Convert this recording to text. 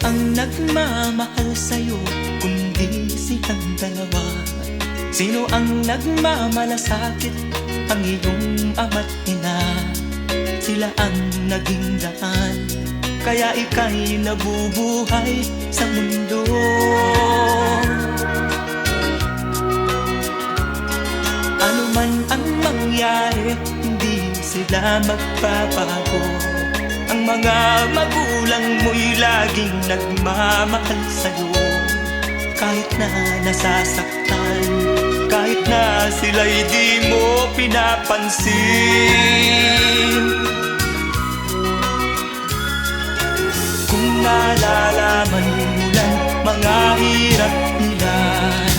ang nagmamahal sa'yo kundi silang dalawa? Sino ang nagmamalasakit? Ang iyong ama't ina. Sila ang naging daan, kaya ika'y nabubuhay sa mundo. Ano man ang mangyari, hindi sila magbabago. Ang mga magulang mo'y laging nagmamahal sa'yo. Kahit na nasasaktan, kahit na sila'y di mo pinapansin. Kung nalalaman mo lang mga hirap nila,